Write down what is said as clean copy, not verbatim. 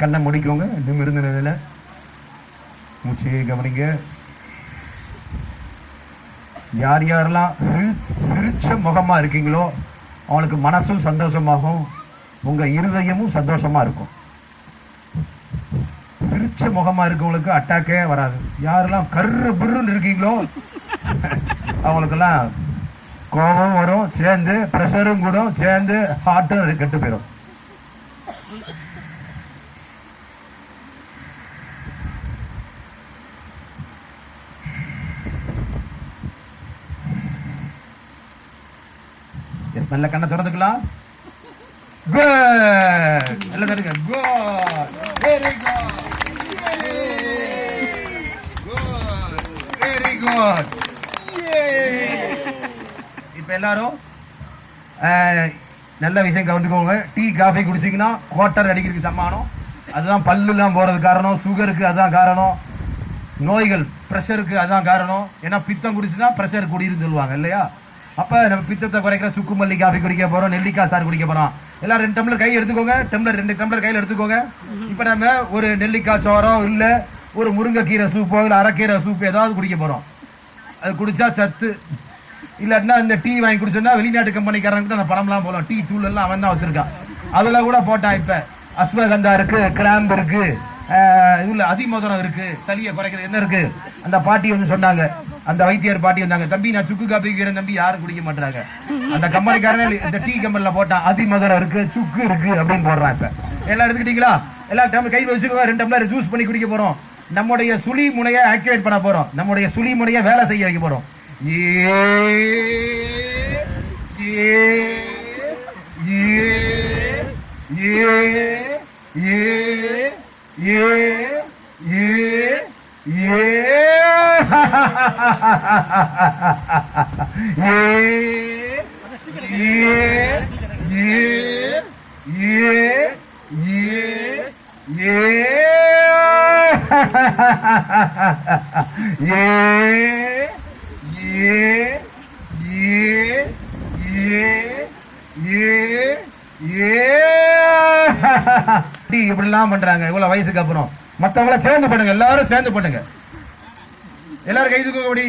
கண்ணை முடிக்கோங்க. நிமிர்ந்த நிலையில மூச்சையை கவனிங்க. யார் யாரெல்லாம் சிரிச்ச முகமா இருக்கீங்களோ அவங்களுக்கு மனசும் சந்தோஷமாகும், உங்க இருதயமும் சந்தோஷமா இருக்கும். சிரிச்ச முகமா இருக்கவங்களுக்கு அட்டாக்கே வராது. யாரெல்லாம் கர்ரு புருன்னு இருக்கீங்களோ அவங்களுக்கெல்லாம் கோபம் வரும், சேர்ந்து பிரஷரும் கூட சேர்ந்து ஹார்ட்டும் கெட்டு போயிடும். நல்ல கண்ணை திறந்துக்கலாம். இப்ப எல்லாரும் நல்ல விஷயம் கவனிச்சுக்கோங்க. டீ காஃபி குடிச்சீங்கன்னா குவார்டர் அடிக்கிறதுக்கு சமானம். அதுதான் பல்லு எல்லாம் போறது காரணம், சுகருக்கு அதுதான் காரணம், நோய்கள் பிரஷருக்கு அதுதான் காரணம். ஏன்னா பித்தம் குடிச்சுன்னா பிரஷர் குடின்னு சொல்லுவாங்க இல்லையா? அப்ப நம்ம பித்தத்தை குறைக்கிற சுக்கு மல்லி காஃபி குடிக்க போறோம், நெல்லிக்காய் சாறு குடிக்க போறோம். எல்லாரும் 2 டம்ளர் கை எடுத்துக்கோங்க. 2 டம்ளர் கையில எடுத்துக்கோங்க. இப்ப நம்ம ஒரு நெல்லிக்காய் சோரம் இல்ல ஒரு முருங்கைக்கீரை சூப்போ இல்ல அரைக்கீரை சூப் ஏதாவது குடிக்க போறோம். அது குடிச்சா சத்து. இல்லாட்டினா இந்த டீ வாங்கி குடிச்சோம்னா வெளிநாட்டு கம்பெனிக்காரங்க அந்த பணம்லாம் போலாம். டீ தூள் எல்லாம் அவன் தான் வச்சிருக்கான். அதுல கூட போட்டான். இப்ப அஸ்வகந்தா இருக்கு, கிராம்பு இருக்கு, இதுல அதிமதுரம் இருக்கு, சளியை குறைக்கிறது என்ன இருக்கு. அந்த பாட்டி வந்து சொன்னாங்க, அந்த வைத்தியர் பாட்டி வந்தாங்க, தம்பி நான் சுக்கு காப்பி வைக்கிறேன் தம்பி, யாரும் குடிக்க மாட்டாங்க. அந்த கம்பெனிக்காரன் இந்த டீ கம்பெனில போட்டான், அதிமதுரம் இருக்கு, சுக்கு இருக்கு அப்படின்னு போடுறான். இப்ப எல்லாம் எடுத்துக்கிட்டீங்களா? எல்லாரும் கையில் வச்சுக்கோ. 2 டம்ளர் ஜூஸ் பண்ணி குடிக்க போறோம். நம்முடைய சுழி முனையை ஆக்டிவேட் பண்ண போறோம். நம்முடைய சுழி முனையை வேலை செய்ய வைக்க போறோம். இப்படிலாம் பண்றாங்க இவ்வளவு வயசுக்கு அப்புறம். மத்தவங்கள சேர்ந்து பண்ணுங்க, எல்லாரும் சேர்ந்து பண்ணுங்க. எல்லாரும் கை தூக்க